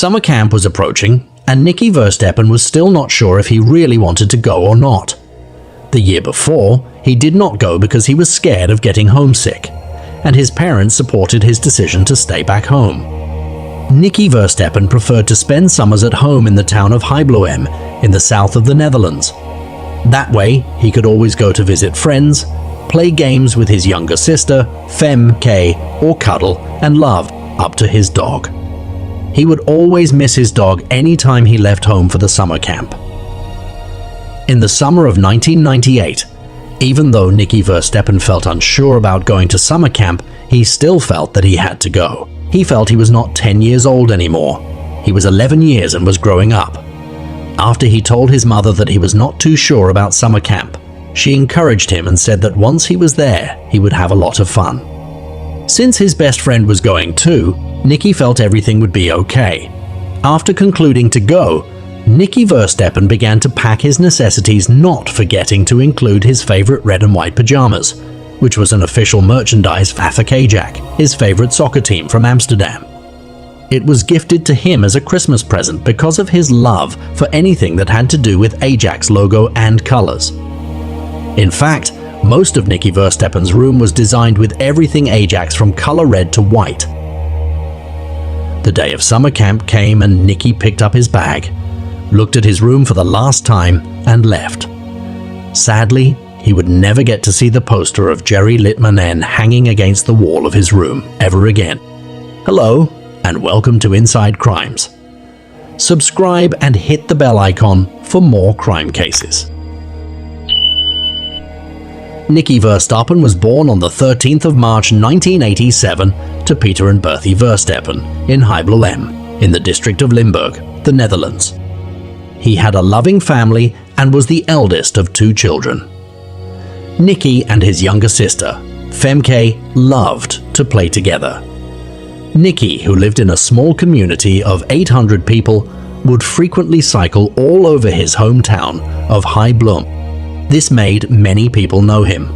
Summer camp was approaching, and Nicky Verstappen was still not sure if he really wanted to go or not. The year before, he did not go because he was scared of getting homesick, and his parents supported his decision to stay back home. Nicky Verstappen preferred to spend summers at home in the town of Heibloem in the south of the Netherlands. That way, he could always go to visit friends, play games with his younger sister, Femke, or cuddle and love up to his dog. He would always miss his dog any time he left home for the summer camp. In the summer of 1998, even though Nicky Verstappen felt unsure about going to summer camp, he still felt that he had to go. He felt he was not 10 years old anymore. He was 11 years and was growing up. After he told his mother that he was not too sure about summer camp, she encouraged him and said that once he was there, he would have a lot of fun. Since his best friend was going too, Nicky felt everything would be okay. After concluding to go, Nicky Verstappen began to pack his necessities, not forgetting to include his favorite red and white pajamas, which was an official merchandise for Ajax, his favorite soccer team from Amsterdam. It was gifted to him as a Christmas present because of his love for anything that had to do with Ajax logo and colors. In fact, most of Nicky Verstappen's room was designed with everything Ajax from color red to white. The day of summer camp came and Nicky picked up his bag, looked at his room for the last time, and left. Sadly, he would never get to see the poster of Jerry Litmanen hanging against the wall of his room ever again. Hello, and welcome to Inside Crimes. Subscribe and hit the bell icon for more crime cases. Nicky Verstappen was born on the 13th of March 1987 to Peter and Bertie Verstappen in Heibloem, in the district of Limburg, the Netherlands. He had a loving family and was the eldest of 2 children. Nicky and his younger sister, Femke, loved to play together. Nicky, who lived in a small community of 800 people, would frequently cycle all over his hometown of Heibloem. This made many people know him.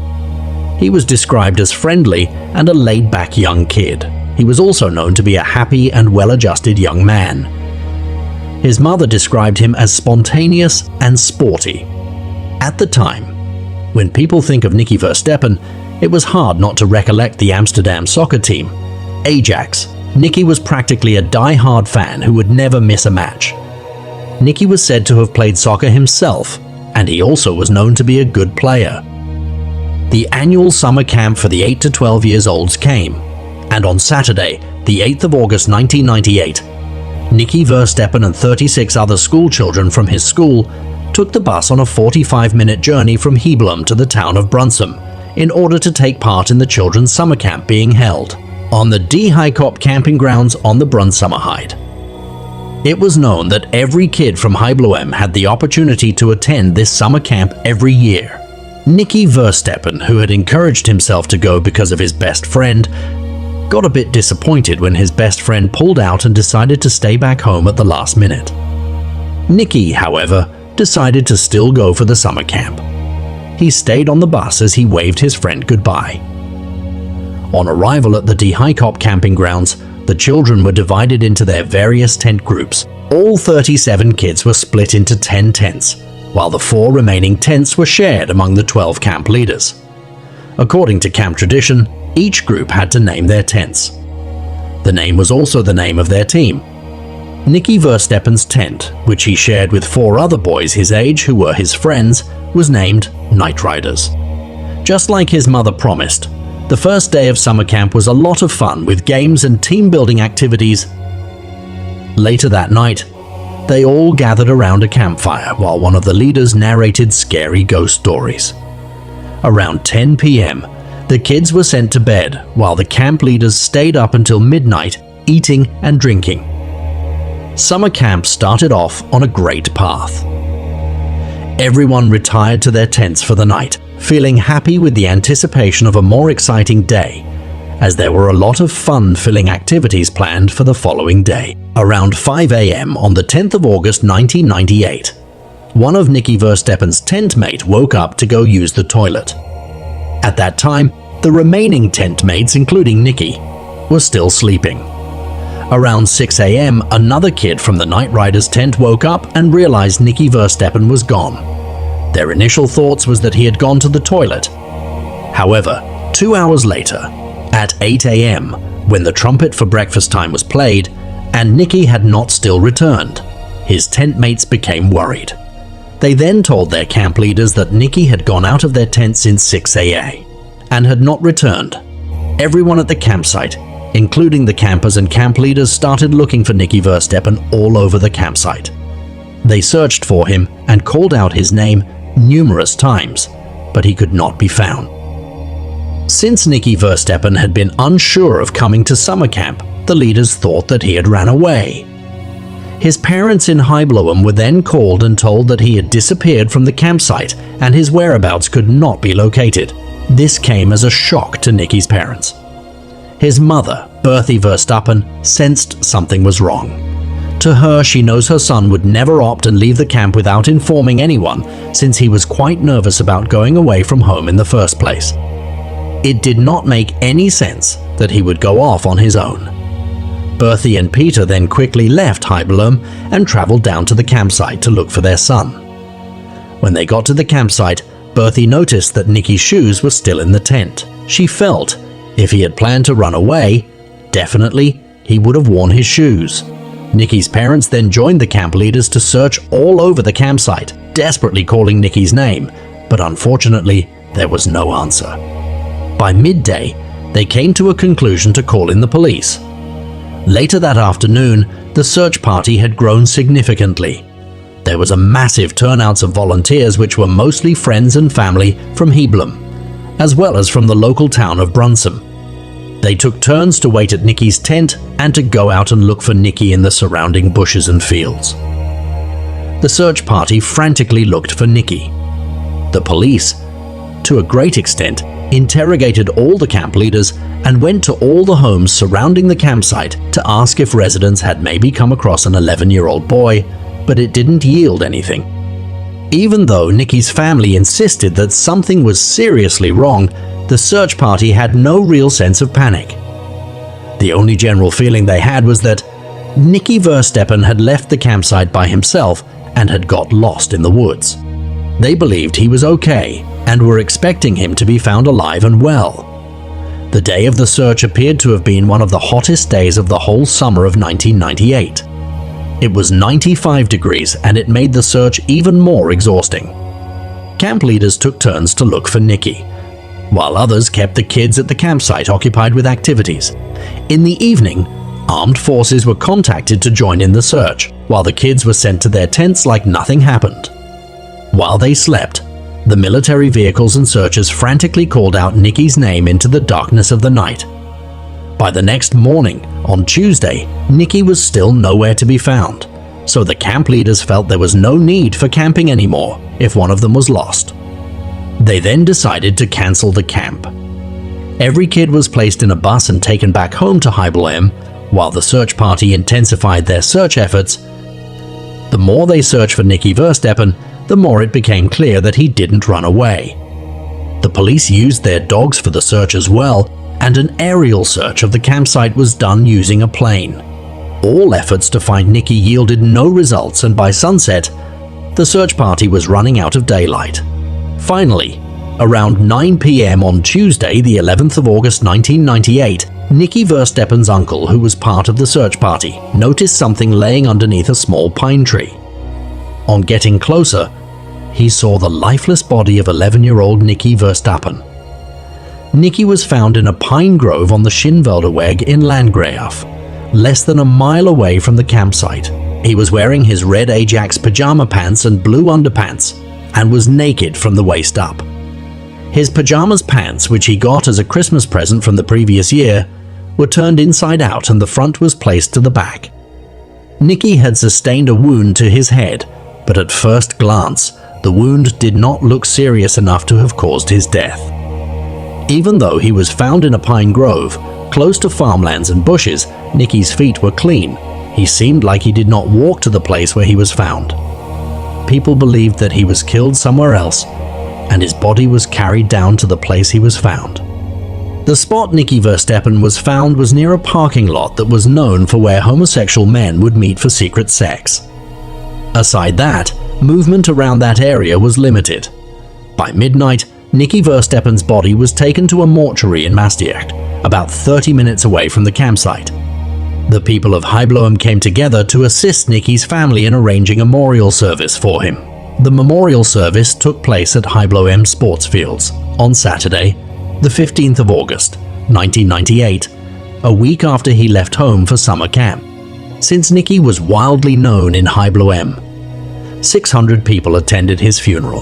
He was described as friendly and a laid-back young kid. He was also known to be a happy and well-adjusted young man. His mother described him as spontaneous and sporty. At the time, when people think of Nicky Verstappen, it was hard not to recollect the Amsterdam soccer team, Ajax. Nicky was practically a die-hard fan who would never miss a match. Nicky was said to have played soccer himself, and he also was known to be a good player. The annual summer camp for the 8 to 12 years olds came, and on Saturday, the 8th of August 1998, Nicky Verstappen and 36 other school children from his school took the bus on a 45-minute journey from Heibloem to the town of Brunsum in order to take part in the children's summer camp being held on the De Heikop camping grounds on the Brunssummerheid. It was known that every kid from Heibloem had the opportunity to attend this summer camp every year. Nicky Verstappen, who had encouraged himself to go because of his best friend, got a bit disappointed when his best friend pulled out and decided to stay back home at the last minute. Nicky, however, decided to still go for the summer camp. He stayed on the bus as he waved his friend goodbye. On arrival at the De Heikop camping grounds, the children were divided into their various tent groups. All 37 kids were split into 10 tents, while the 4 remaining tents were shared among the 12 camp leaders. According to camp tradition, each group had to name their tents. The name was also the name of their team. Nicky Verstappen's tent, which he shared with 4 other boys his age who were his friends, was named Night Riders. Just like his mother promised, the first day of summer camp was a lot of fun with games and team-building activities. Later that night, they all gathered around a campfire while one of the leaders narrated scary ghost stories. Around 10 p.m., the kids were sent to bed while the camp leaders stayed up until midnight eating and drinking. Summer camp started off on a great path. Everyone retired to their tents for the night, feeling happy with the anticipation of a more exciting day, as there were a lot of fun-filling activities planned for the following day. Around 5 a.m. on the 10th of August 1998, one of Nicky Verstappen's tent mate woke up to go use the toilet. At that time, the remaining tent mates, including Nicky, were still sleeping. Around 6 a.m., another kid from the Night Riders tent woke up and realized Nicky Verstappen was gone. Their initial thoughts was that he had gone to the toilet. However, 2 hours later, at 8 a.m., when the trumpet for breakfast time was played, and Nicky had not still returned, his tent mates became worried. They then told their camp leaders that Nicky had gone out of their tent since 6 a.m. and had not returned. Everyone at the campsite, including the campers and camp leaders, started looking for Nicky Verstappen all over the campsite. They searched for him and called out his name numerous times, but he could not be found. Since Nicky Verstappen had been unsure of coming to summer camp, the leaders thought that he had ran away. His parents in Hybloem were then called and told that he had disappeared from the campsite and his whereabouts could not be located. This came as a shock to Nicky's parents. His mother, Berthy Verstappen, sensed something was wrong. To her, she knows her son would never opt and leave the camp without informing anyone, since he was quite nervous about going away from home in the first place. It did not make any sense that he would go off on his own. Berthy and Peter then quickly left Hybloem and traveled down to the campsite to look for their son. When they got to the campsite, Berthy noticed that Nicky's shoes were still in the tent. She felt if he had planned to run away, definitely he would have worn his shoes. Nicky's parents then joined the camp leaders to search all over the campsite, desperately calling Nicky's name, but unfortunately there was no answer. By midday, they came to a conclusion to call in the police. Later that afternoon, the search party had grown significantly. There was a massive turnout of volunteers, which were mostly friends and family from Hybloem, as well as from the local town of Brunsum. They took turns to wait at Nicky's tent and to go out and look for Nicky in the surrounding bushes and fields. The search party frantically looked for Nicky. The police, to a great extent, interrogated all the camp leaders and went to all the homes surrounding the campsite to ask if residents had maybe come across an 11-year-old boy, but it didn't yield anything. Even though Nicky's family insisted that something was seriously wrong, the search party had no real sense of panic. The only general feeling they had was that Nicky Verstappen had left the campsite by himself and had got lost in the woods. They believed he was okay and were expecting him to be found alive and well. The day of the search appeared to have been one of the hottest days of the whole summer of 1998. It was 95 degrees and it made the search even more exhausting. Camp leaders took turns to look for Nicky, while others kept the kids at the campsite occupied with activities. In the evening, armed forces were contacted to join in the search, while the kids were sent to their tents like nothing happened. While they slept, the military vehicles and searchers frantically called out Nicky's name into the darkness of the night. By the next morning, on Tuesday, Nicky was still nowhere to be found, so the camp leaders felt there was no need for camping anymore if one of them was lost. They then decided to cancel the camp. Every kid was placed in a bus and taken back home to Hybloem, while the search party intensified their search efforts. The more they searched for Nicky Verstappen, the more it became clear that he didn't run away. The police used their dogs for the search as well, and an aerial search of the campsite was done using a plane. All efforts to find Nicky yielded no results, and by sunset, the search party was running out of daylight. Finally, around 9 p.m. on Tuesday, the 11th of August 1998, Nicky Verstappen's uncle, who was part of the search party, noticed something laying underneath a small pine tree. On getting closer, he saw the lifeless body of 11-year-old Nicky Verstappen. Nicky was found in a pine grove on the Schinvelderweg in Landgraaf, less than a mile away from the campsite. He was wearing his red Ajax pajama pants and blue underpants, and was naked from the waist up. His pajamas pants, which he got as a Christmas present from the previous year, were turned inside out and the front was placed to the back. Nicky had sustained a wound to his head, but at first glance, the wound did not look serious enough to have caused his death. Even though he was found in a pine grove, close to farmlands and bushes, Nicky's feet were clean. He seemed like he did not walk to the place where he was found. People believed that he was killed somewhere else, and his body was carried down to the place he was found. The spot Nicky Verstappen was found was near a parking lot that was known for where homosexual men would meet for secret sex. Aside that, movement around that area was limited. By midnight, Nicky Verstappen's body was taken to a mortuary in Maastricht, about 30 minutes away from the campsite. The people of Heibloem came together to assist Nicky's family in arranging a memorial service for him. The memorial service took place at Heibloem Sports Fields on Saturday, the 15th of August, 1998, a week after he left home for summer camp. Since Nicky was wildly known in Heibloem, 600 people attended his funeral.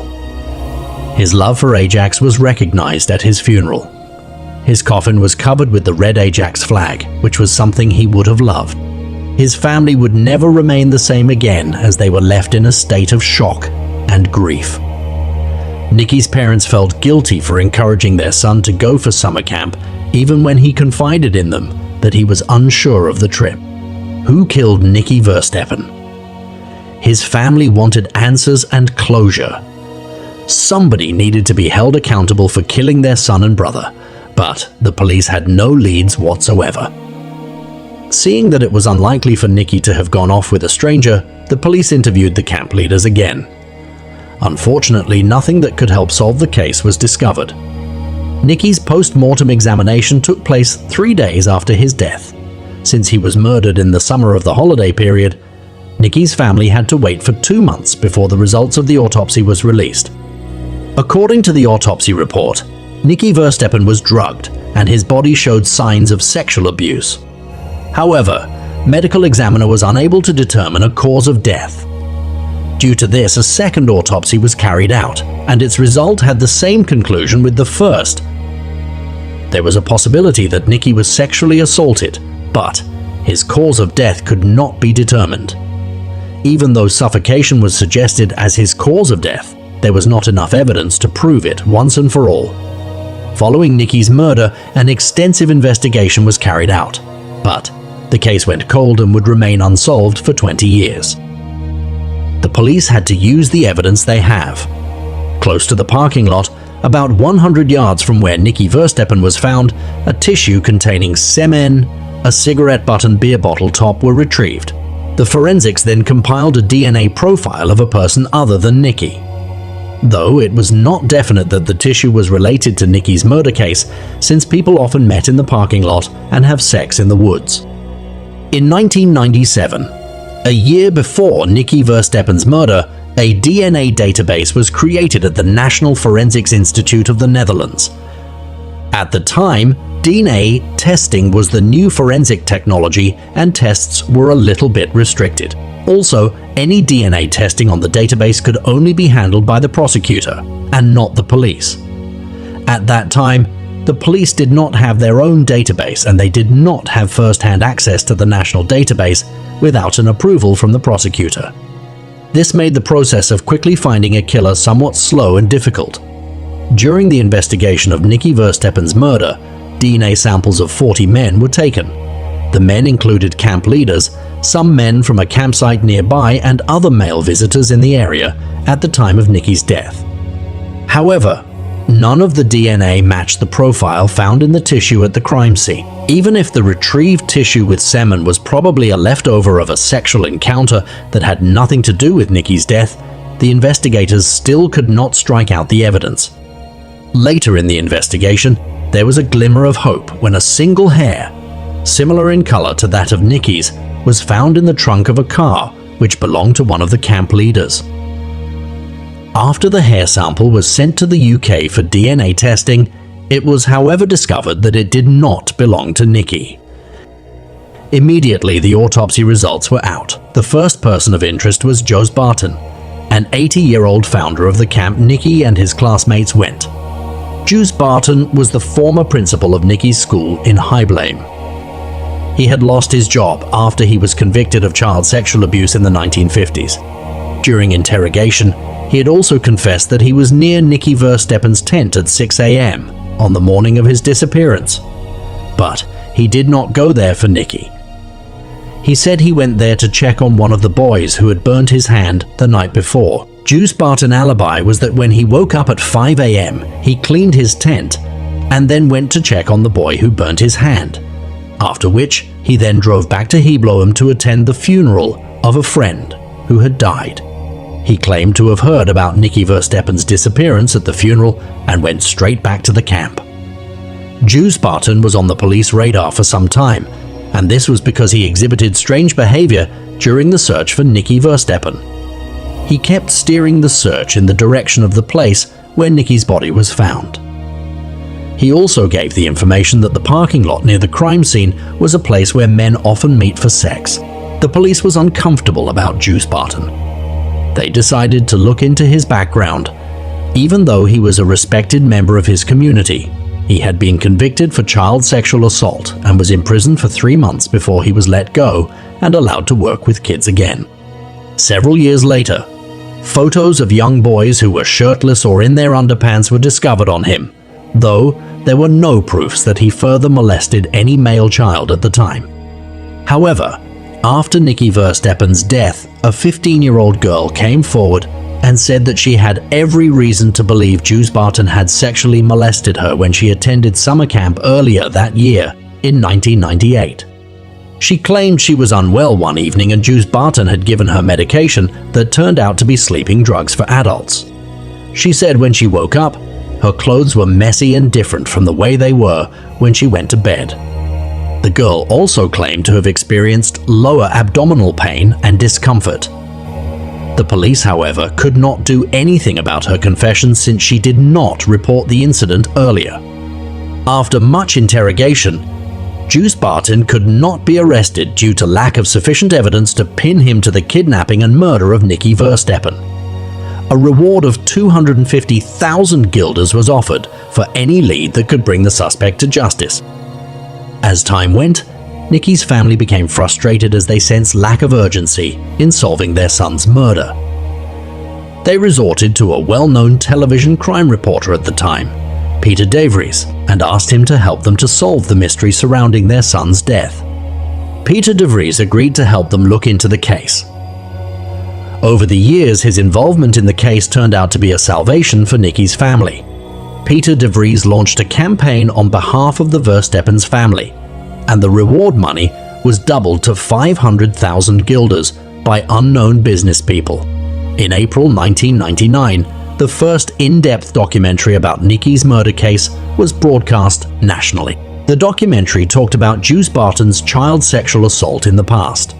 His love for Ajax was recognized at his funeral. His coffin was covered with the red Ajax flag, which was something he would have loved. His family would never remain the same again, as they were left in a state of shock and grief. Nicky's parents felt guilty for encouraging their son to go for summer camp, even when he confided in them that he was unsure of the trip. Who killed Nicky Verstappen? His family wanted answers and closure. Somebody needed to be held accountable for killing their son and brother, but the police had no leads whatsoever. Seeing that it was unlikely for Nicky to have gone off with a stranger, the police interviewed the camp leaders again. Unfortunately, nothing that could help solve the case was discovered. Nicky's post-mortem examination took place 3 days after his death. Since he was murdered in the summer of the holiday period, Nicky's family had to wait for 2 months before the results of the autopsy was released. According to the autopsy report, Nicky Verstappen was drugged and his body showed signs of sexual abuse. However, medical examiner was unable to determine a cause of death. Due to this, a second autopsy was carried out, and its result had the same conclusion with the first. There was a possibility that Nicky was sexually assaulted, but his cause of death could not be determined. Even though suffocation was suggested as his cause of death, there was not enough evidence to prove it once and for all. Following Nicky's murder, an extensive investigation was carried out, but the case went cold and would remain unsolved for 20 years. The police had to use the evidence they have. Close to the parking lot, about 100 yards from where Nicky Verstappen was found, a tissue containing semen, a cigarette butt and beer bottle top were retrieved. The forensics then compiled a DNA profile of a person other than Nicky. Though it was not definite that the tissue was related to Nicky's murder case, since people often met in the parking lot and have sex in the woods. In 1997, a year before Nicky Verstappen's murder, a DNA database was created at the National Forensics Institute of the Netherlands. At the time, DNA testing was the new forensic technology and tests were a little bit restricted. Also, any DNA testing on the database could only be handled by the prosecutor and not the police. At that time, the police did not have their own database and they did not have first-hand access to the national database without an approval from the prosecutor. This made the process of quickly finding a killer somewhat slow and difficult. During the investigation of Nicky Verstappen's murder, DNA samples of 40 men were taken. The men included camp leaders, some men from a campsite nearby and other male visitors in the area at the time of Nicky's death. However, none of the DNA matched the profile found in the tissue at the crime scene. Even if the retrieved tissue with semen was probably a leftover of a sexual encounter that had nothing to do with Nicky's death, the investigators still could not strike out the evidence. Later in the investigation, there was a glimmer of hope when a single hair, similar in color to that of Nicky's, was found in the trunk of a car which belonged to one of the camp leaders. After the hair sample was sent to the UK for DNA testing, it was however discovered that it did not belong to Nicky. Immediately the autopsy results were out. The first person of interest was Jos Barton, an 80-year-old founder of the camp Nicky and his classmates went. Jos Barton was the former principal of Nicky's school in Heibloem. He had lost his job after he was convicted of child sexual abuse in the 1950s. During interrogation, he had also confessed that he was near Nicky Verstappen's tent at 6 a.m. on the morning of his disappearance. But he did not go there for Nicky. He said he went there to check on one of the boys who had burnt his hand the night before. Jos Barton's alibi was that when he woke up at 5 a.m., he cleaned his tent and then went to check on the boy who burnt his hand, after which he then drove back to Hebloem to attend the funeral of a friend who had died. He claimed to have heard about Nicky Verstappen's disappearance at the funeral and went straight back to the camp. Jew Spartan was on the police radar for some time, and this was because he exhibited strange behavior during the search for Nicky Verstappen. He kept steering the search in the direction of the place where Nicky's body was found. He also gave the information that the parking lot near the crime scene was a place where men often meet for sex. The police was uncomfortable about Jew Spartan. They decided to look into his background. Even though he was a respected member of his community, he had been convicted for child sexual assault and was imprisoned for 3 months before he was let go and allowed to work with kids again. Several years later, photos of young boys who were shirtless or in their underpants were discovered on him, though there were no proofs that he further molested any male child at the time. However, after Nicky Verstappen's death, a 15-year-old girl came forward and said that she had every reason to believe Jew Spartan had sexually molested her when she attended summer camp earlier that year in 1998. She claimed she was unwell one evening and Jew Spartan had given her medication that turned out to be sleeping drugs for adults. She said when she woke up, her clothes were messy and different from the way they were when she went to bed. The girl also claimed to have experienced lower abdominal pain and discomfort. The police, however, could not do anything about her confession since she did not report the incident earlier. After much interrogation, Jew Spartan could not be arrested due to lack of sufficient evidence to pin him to the kidnapping and murder of Nicky Verstappen. A reward of 250,000 guilders was offered for any lead that could bring the suspect to justice. As time went, Nicky's family became frustrated as they sensed lack of urgency in solving their son's murder. They resorted to a well-known television crime reporter at the time, Peter DeVries, and asked him to help them to solve the mystery surrounding their son's death. Peter DeVries agreed to help them look into the case. Over the years, his involvement in the case turned out to be a salvation for Nicky's family. Peter DeVries launched a campaign on behalf of the Verstappen's family, and the reward money was doubled to 500,000 guilders by unknown business people. In April 1999, the first in-depth documentary about Nicky's murder case was broadcast nationally. The documentary talked about Jew Spartan's child sexual assault in the past.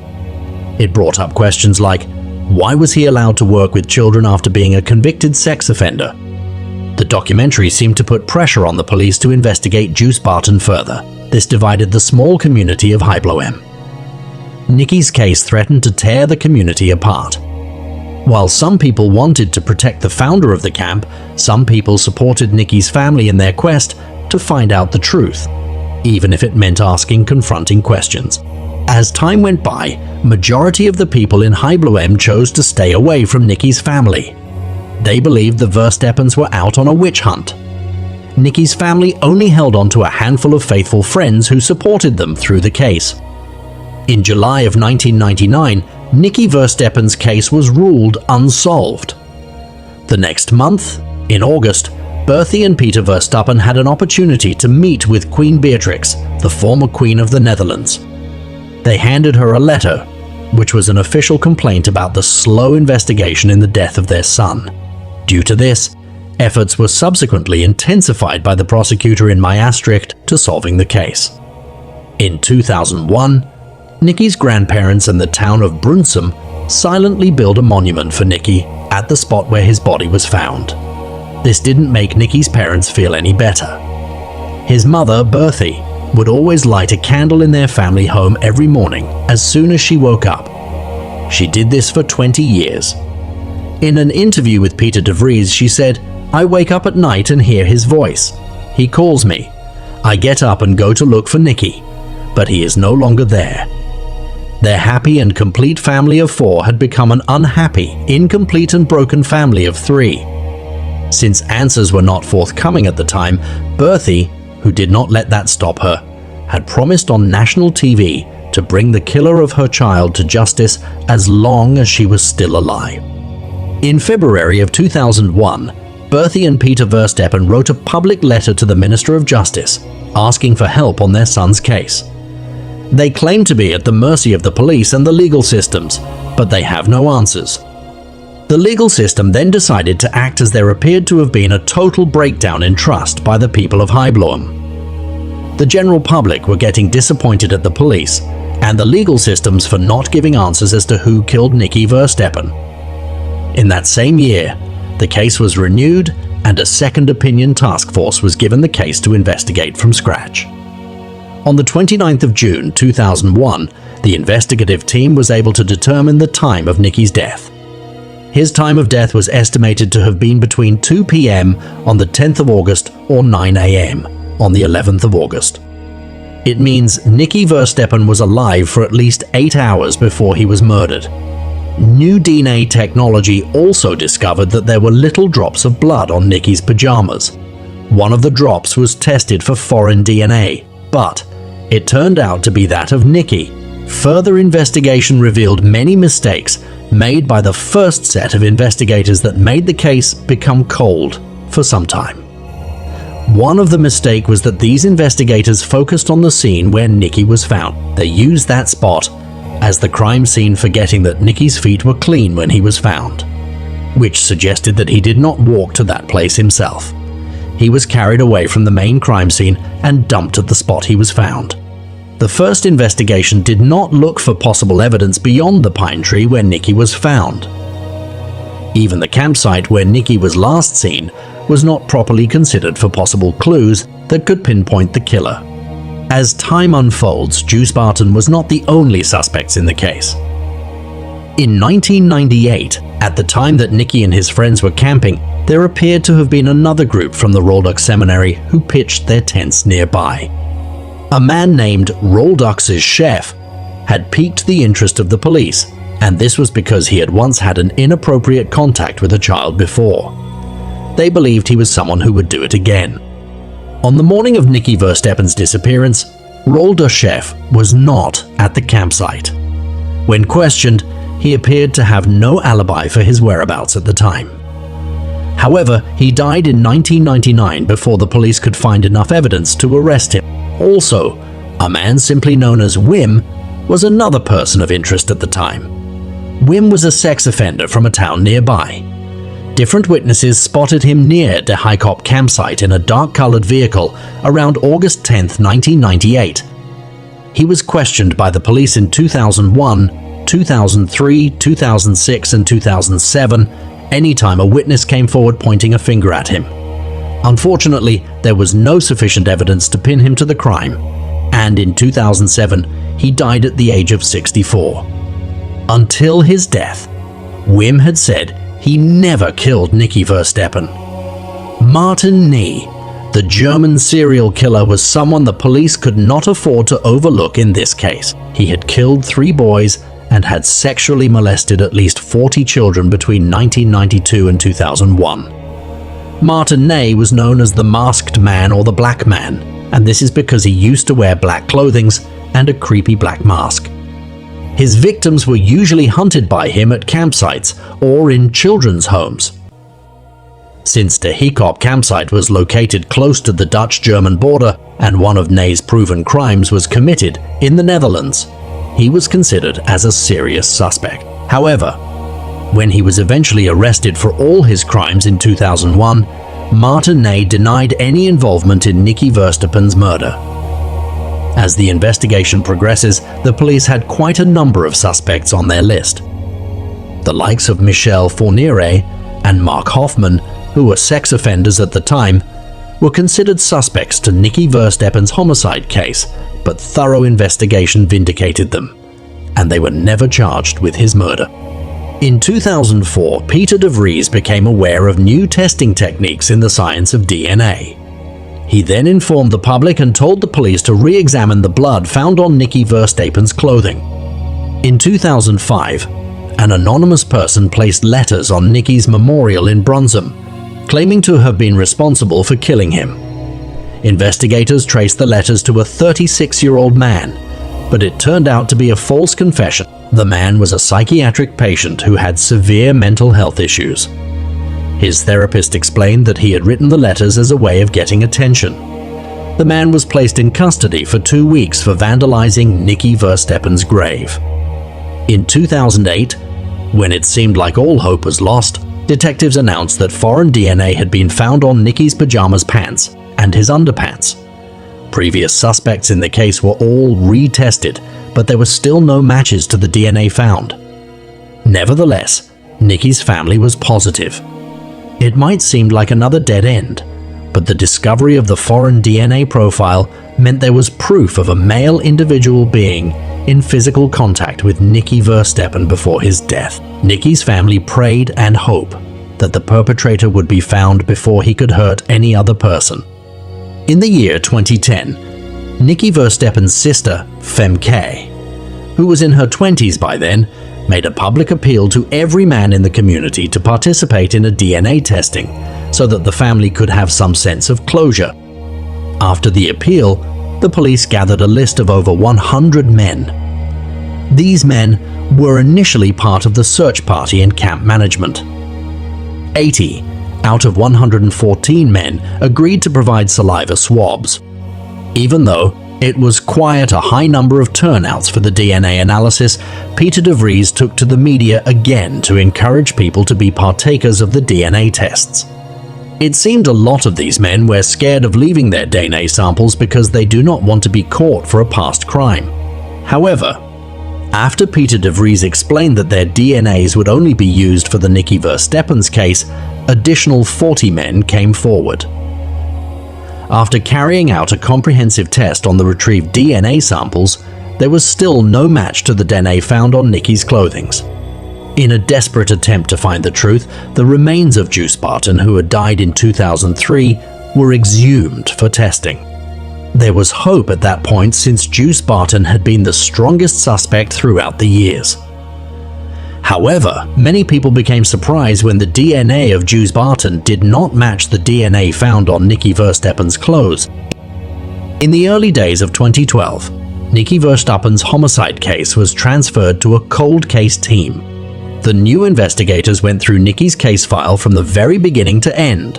It brought up questions like, why was he allowed to work with children after being a convicted sex offender? The documentary seemed to put pressure on the police to investigate Jew Spartan further. This divided the small community of Hebloem. Nicky's case threatened to tear the community apart. While some people wanted to protect the founder of the camp, some people supported Nicky's family in their quest to find out the truth, even if it meant asking confronting questions. As time went by, majority of the people in Hebloem chose to stay away from Nicky's family. They believed the Verstappens were out on a witch hunt. Nicky's family only held on to a handful of faithful friends who supported them through the case. In July of 1999, Nicky Verstappen's case was ruled unsolved. The next month, in August, Bertie and Peter Verstappen had an opportunity to meet with Queen Beatrix, the former Queen of the Netherlands. They handed her a letter, which was an official complaint about the slow investigation in the death of their son. Due to this, efforts were subsequently intensified by the prosecutor in Maastricht to solving the case. In 2001, Nicky's grandparents and the town of Brunsum silently built a monument for Nicky at the spot where his body was found. This didn't make Nicky's parents feel any better. His mother, Bertie, would always light a candle in their family home every morning as soon as she woke up. She did this for 20 years. In an interview with Peter DeVries, she said, "I wake up at night and hear his voice. He calls me. I get up and go to look for Nicky, but he is no longer there." Their happy and complete family of 4 had become an unhappy, incomplete and broken family of 3. Since answers were not forthcoming at the time, Bertie, who did not let that stop her, had promised on national TV to bring the killer of her child to justice as long as she was still alive. In February of 2001, Berthie and Peter Verstappen wrote a public letter to the Minister of Justice, asking for help on their son's case. They claim to be at the mercy of the police and the legal systems, but they have no answers. The legal system then decided to act as there appeared to have been a total breakdown in trust by the people of Heilbronn. The general public were getting disappointed at the police and the legal systems for not giving answers as to who killed Nicky Verstappen. In that same year, the case was renewed and a second opinion task force was given the case to investigate from scratch. On the 29th of June 2001, the investigative team was able to determine the time of Nicky's death. His time of death was estimated to have been between 2 p.m. on the 10th of August or 9 a.m. on the 11th of August. It means Nicky Verstappen was alive for at least 8 hours before he was murdered. New DNA technology also discovered that there were little drops of blood on Nicky's pajamas. One of the drops was tested for foreign DNA, but it turned out to be that of Nicky. Further investigation revealed many mistakes made by the first set of investigators that made the case become cold for some time. One of the mistakes was that these investigators focused on the scene where Nicky was found. They used that spot as the crime scene, forgetting that Nicky's feet were clean when he was found, which suggested that he did not walk to that place himself. He was carried away from the main crime scene and dumped at the spot he was found. The first investigation did not look for possible evidence beyond the pine tree where Nicky was found. Even the campsite where Nicky was last seen was not properly considered for possible clues that could pinpoint the killer. As time unfolds, Juice Barton was not the only suspects in the case. In 1998, at the time that Nicky and his friends were camping, there appeared to have been another group from the Rolduc Seminary who pitched their tents nearby. A man named Rolduc's chef had piqued the interest of the police, and this was because he had once had an inappropriate contact with a child before. They believed he was someone who would do it again. On the morning of Nicky Verstappen's disappearance, Rolduc's chef was not at the campsite. When questioned, he appeared to have no alibi for his whereabouts at the time. However, he died in 1999 before the police could find enough evidence to arrest him. Also, a man simply known as Wim was another person of interest at the time. Wim was a sex offender from a town nearby. Different witnesses spotted him near the Hikop campsite in a dark-colored vehicle around August 10, 1998. He was questioned by the police in 2001, 2003, 2006, and 2007, anytime a witness came forward pointing a finger at him. Unfortunately, there was no sufficient evidence to pin him to the crime, and in 2007, he died at the age of 64. Until his death, Wim had said he never killed Nicky Verstappen. Martin Nie, the German serial killer, was someone the police could not afford to overlook in this case. He had killed 3 boys and had sexually molested at least 40 children between 1992 and 2001. Martin Nie was known as the Masked Man or the Black Man, and this is because he used to wear black clothing and a creepy black mask. His victims were usually hunted by him at campsites or in children's homes. Since the Hikop campsite was located close to the Dutch-German border and one of Nie's proven crimes was committed in the Netherlands, he was considered as a serious suspect. However, when he was eventually arrested for all his crimes in 2001, Martin Nie denied any involvement in Nicky Verstappen's murder. As the investigation progresses, the police had quite a number of suspects on their list. The likes of Michel Fournier and Mark Hoffman, who were sex offenders at the time, were considered suspects to Nicky Verstappen's homicide case, but thorough investigation vindicated them, and they were never charged with his murder. In 2004, Peter de Vries became aware of new testing techniques in the science of DNA. He then informed the public and told the police to re-examine the blood found on Nicky Verstappen's clothing. In 2005, an anonymous person placed letters on Nicky's memorial in Bronsum, claiming to have been responsible for killing him. Investigators traced the letters to a 36-year-old man, but it turned out to be a false confession. The man was a psychiatric patient who had severe mental health issues. His therapist explained that he had written the letters as a way of getting attention. The man was placed in custody for 2 weeks for vandalizing Nicky Verstappen's grave. In 2008, when it seemed like all hope was lost, detectives announced that foreign DNA had been found on Nicky's pajamas pants and his underpants. Previous suspects in the case were all retested, but there were still no matches to the DNA found. Nevertheless, Nicky's family was positive. It might seem like another dead end, but the discovery of the foreign DNA profile meant there was proof of a male individual being in physical contact with Nicky Verstappen before his death. Nicky's family prayed and hoped that the perpetrator would be found before he could hurt any other person. In the year 2010, Nicky Verstappen's sister, Femke, who was in her 20s by then, made a public appeal to every man in the community to participate in a DNA testing so that the family could have some sense of closure. After the appeal, the police gathered a list of over 100 men. These men were initially part of the search party in camp management. 80 out of 114 men agreed to provide saliva swabs. Even though it was quite a high number of turnouts for the DNA analysis, Peter de Vries took to the media again to encourage people to be partakers of the DNA tests. It seemed a lot of these men were scared of leaving their DNA samples because they do not want to be caught for a past crime. However, after Peter de Vries explained that their DNAs would only be used for the Nicky Verstappen's case, additional 40 men came forward. After carrying out a comprehensive test on the retrieved DNA samples, there was still no match to the DNA found on Nicky's clothing. In a desperate attempt to find the truth, the remains of Juice Barton, who had died in 2003, were exhumed for testing. There was hope at that point since Juice Barton had been the strongest suspect throughout the years. However, many people became surprised when the DNA of Juice Barton did not match the DNA found on Nicky Verstappen's clothes. In the early days of 2012, Nicky Verstappen's homicide case was transferred to a cold case team. The new investigators went through Nicky's case file from the very beginning to end.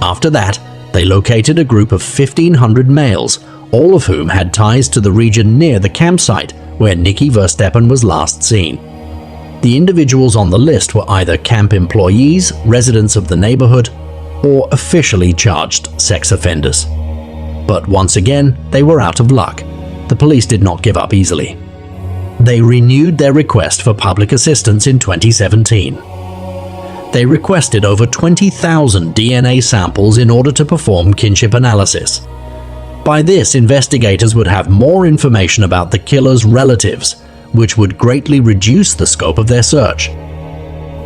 After that, they located a group of 1,500 males, all of whom had ties to the region near the campsite where Nicky Verstappen was last seen. The individuals on the list were either camp employees, residents of the neighborhood, or officially charged sex offenders. But once again, they were out of luck. The police did not give up easily. They renewed their request for public assistance in 2017. They requested over 20,000 DNA samples in order to perform kinship analysis. By this, investigators would have more information about the killer's relatives, which would greatly reduce the scope of their search.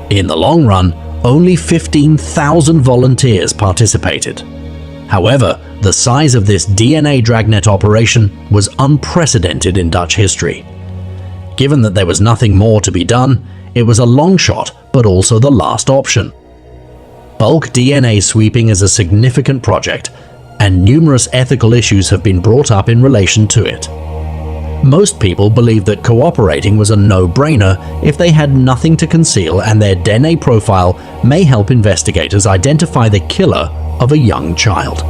In the long run, only 15,000 volunteers participated. However, the size of this DNA dragnet operation was unprecedented in Dutch history. Given that there was nothing more to be done, it was a long shot, but also the last option. Bulk DNA sweeping is a significant project, and numerous ethical issues have been brought up in relation to it. Most people believe that cooperating was a no-brainer if they had nothing to conceal, and their DNA profile may help investigators identify the killer of a young child.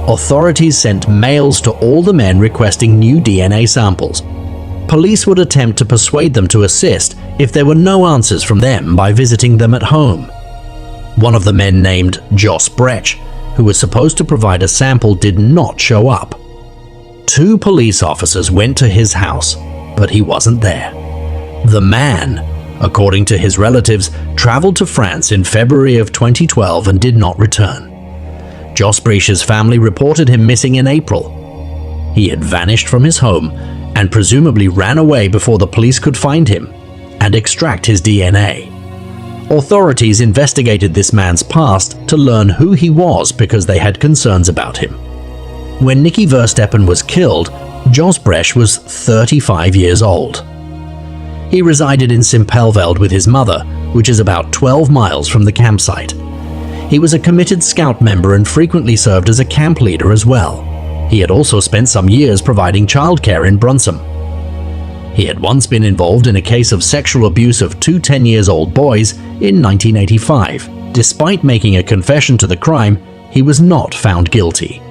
Authorities sent mails to all the men requesting new DNA samples. Police would attempt to persuade them to assist if there were no answers from them by visiting them at home. One of the men, named Jos Brecht, who was supposed to provide a sample, did not show up. 2 police officers went to his house, but he wasn't there. The man, according to his relatives, traveled to France in February of 2012 and did not return. Jos Brecht's family reported him missing in April. He had vanished from his home and presumably ran away before the police could find him and extract his DNA. Authorities investigated this man's past to learn who he was because they had concerns about him. When Nicky Verstappen was killed, Jos Brecht was 35 years old. He resided in Simpelveld with his mother, which is about 12 miles from the campsite. He was a committed scout member and frequently served as a camp leader as well. He had also spent some years providing childcare in Brunsum. He had once been involved in a case of sexual abuse of 2 10-year-old boys in 1985. Despite making a confession to the crime, he was not found guilty.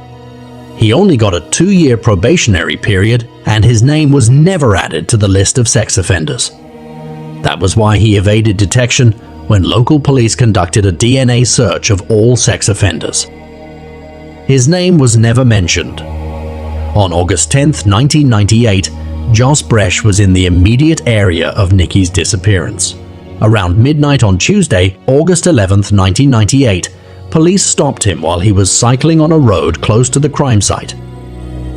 He only got a 2-year probationary period, and his name was never added to the list of sex offenders. That was why he evaded detection when local police conducted a DNA search of all sex offenders. His name was never mentioned. On August 10, 1998, Jos Brecht was in the immediate area of Nikki's disappearance. Around midnight on Tuesday, August 11, 1998, police stopped him while he was cycling on a road close to the crime site.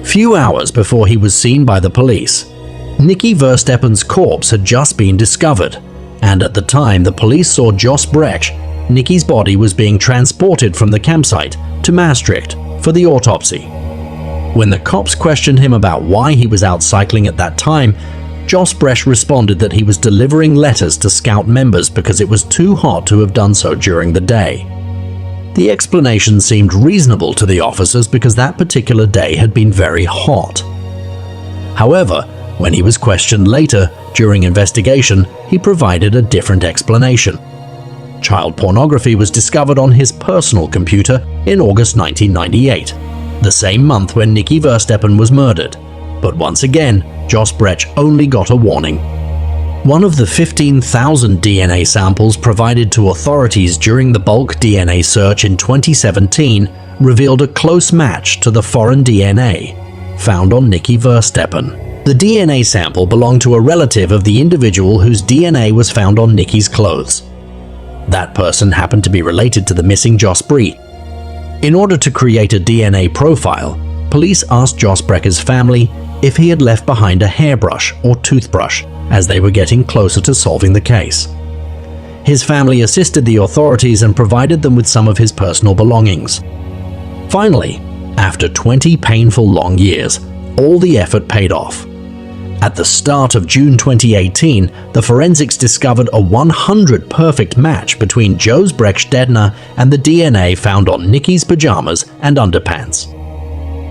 Few hours before he was seen by the police, Nikki Verstappen's corpse had just been discovered, and at the time the police saw Jos Brecht, Nikki's body was being transported from the campsite to Maastricht for the autopsy. When the cops questioned him about why he was out cycling at that time, Jos Brecht responded that he was delivering letters to Scout members because it was too hot to have done so during the day. The explanation seemed reasonable to the officers because that particular day had been very hot. However, when he was questioned later during investigation, he provided a different explanation. Child pornography was discovered on his personal computer in August 1998, the same month when Nikki Verstappen was murdered. But once again, Jos Brecht only got a warning. One of the 15,000 DNA samples provided to authorities during the bulk DNA search in 2017 revealed a close match to the foreign DNA found on Nikki Verstappen. The DNA sample belonged to a relative of the individual whose DNA was found on Nikki's clothes. That person happened to be related to the missing Jos Brecht. In order to create a DNA profile, police asked Jos Brecht's family if he had left behind a hairbrush or toothbrush as they were getting closer to solving the case. His family assisted the authorities and provided them with some of his personal belongings. Finally, after 20 painful long years, all the effort paid off. At the start of June 2018, the forensics discovered a 100 perfect match between Jos Brecht's DNA and the DNA found on Nikki's pajamas and underpants.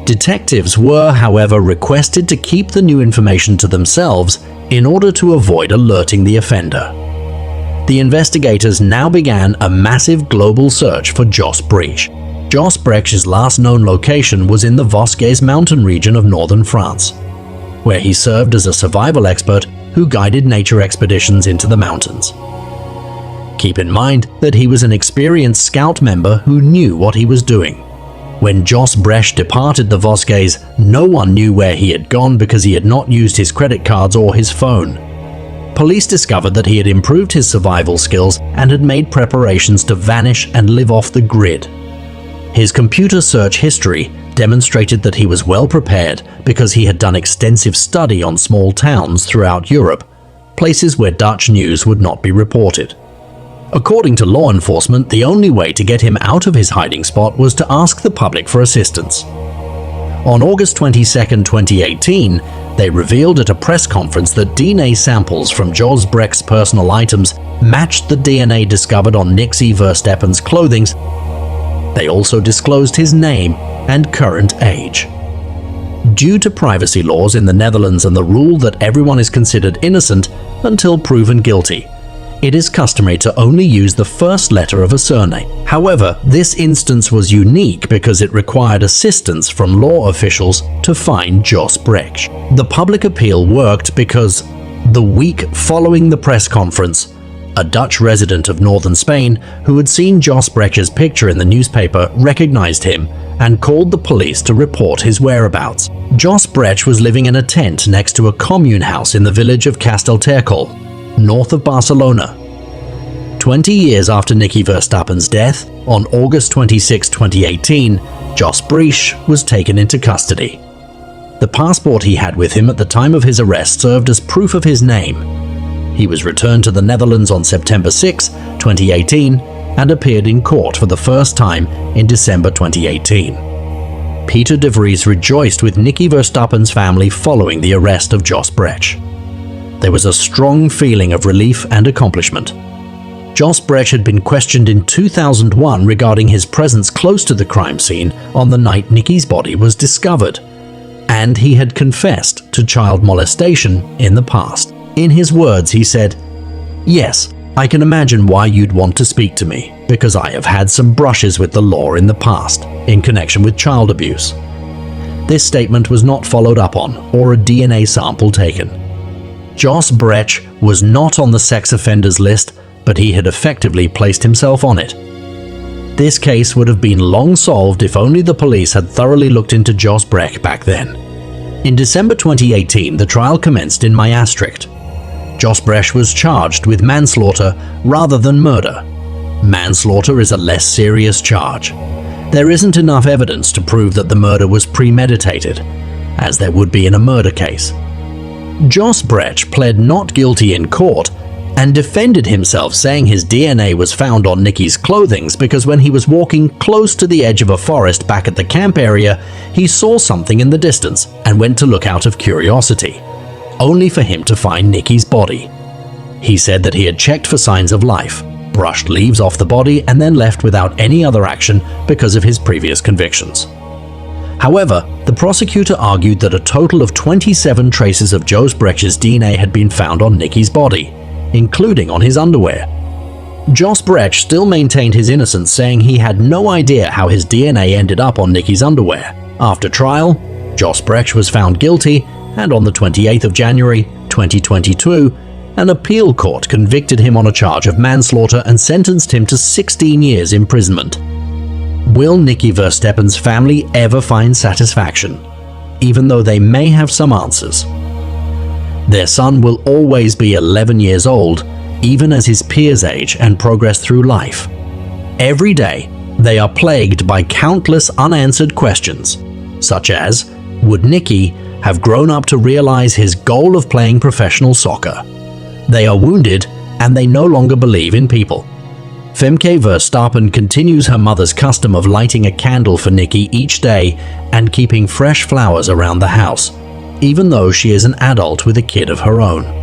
Detectives were, however, requested to keep the new information to themselves in order to avoid alerting the offender. The investigators now began a massive global search for Jos Brecht. Jos Brecht's last known location was in the Vosges mountain region of northern France, where he served as a survival expert who guided nature expeditions into the mountains. Keep in mind that he was an experienced scout member who knew what he was doing. When Jos Brecht departed the Vosges, no one knew where he had gone because he had not used his credit cards or his phone. Police discovered that he had improved his survival skills and had made preparations to vanish and live off the grid. His computer search history demonstrated that he was well prepared because he had done extensive study on small towns throughout Europe, places where Dutch news would not be reported. According to law enforcement, the only way to get him out of his hiding spot was to ask the public for assistance. On August 22, 2018, they revealed at a press conference that DNA samples from Jos Brecht's personal items matched the DNA discovered on Nikki Verstappen's clothing. They also disclosed his name and current age. Due to privacy laws in the Netherlands and the rule that everyone is considered innocent until proven guilty, it is customary to only use the first letter of a surname. However, this instance was unique because it required assistance from law officials to find Jos Brecht. The public appeal worked because, the week following the press conference, a Dutch resident of northern Spain who had seen Jos Brecht's picture in the newspaper recognized him and called the police to report his whereabouts. Jos Brecht was living in a tent next to a commune house in the village of Castellterçol, north of Barcelona. 20 years after Nikki Verstappen's death, on August 26, 2018, Jos Brecht was taken into custody. The passport he had with him at the time of his arrest served as proof of his name. He was returned to the Netherlands on September 6, 2018, and appeared in court for the first time in December 2018. Peter de Vries rejoiced with Nikki Verstappen's family following the arrest of Jos Brecht. There was a strong feeling of relief and accomplishment. Jos Brecht had been questioned in 2001 regarding his presence close to the crime scene on the night Nikki's body was discovered, and he had confessed to child molestation in the past. In his words, he said, "Yes, I can imagine why you'd want to speak to me, because I have had some brushes with the law in the past, in connection with child abuse. This statement was not followed up on, or a DNA sample taken. Jos Brech was not on the sex offenders list, but he had effectively placed himself on it. This case would have been long solved if only the police had thoroughly looked into Jos Brech back then. In December 2018, the trial commenced in Maastricht. Jos Brech was charged with manslaughter rather than murder. Manslaughter is a less serious charge. There isn't enough evidence to prove that the murder was premeditated, as there would be in a murder case. Jos Brech pled not guilty in court and defended himself, saying his DNA was found on Nikki's clothing because when he was walking close to the edge of a forest back at the camp area, he saw something in the distance and went to look out of curiosity, only for him to find Nikki's body. He said that he had checked for signs of life, brushed leaves off the body, and then left without any other action because of his previous convictions. However, the prosecutor argued that a total of 27 traces of Jos Brech's DNA had been found on Nikki's body, including on his underwear. Jos Brech still maintained his innocence, saying he had no idea how his DNA ended up on Nikki's underwear. After trial, Jos Brech was found guilty, and on the 28th of January 2022, an appeal court convicted him on a charge of manslaughter and sentenced him to 16 years imprisonment. Will Nikki Verstappen's family ever find satisfaction, even though they may have some answers? Their son will always be 11 years old, even as his peers age and progress through life. Every day, they are plagued by countless unanswered questions, such as, would Nikki have grown up to realize his goal of playing professional soccer? They are wounded, and they no longer believe in people. Femke Verstappen continues her mother's custom of lighting a candle for Nikki each day and keeping fresh flowers around the house, even though she is an adult with a kid of her own.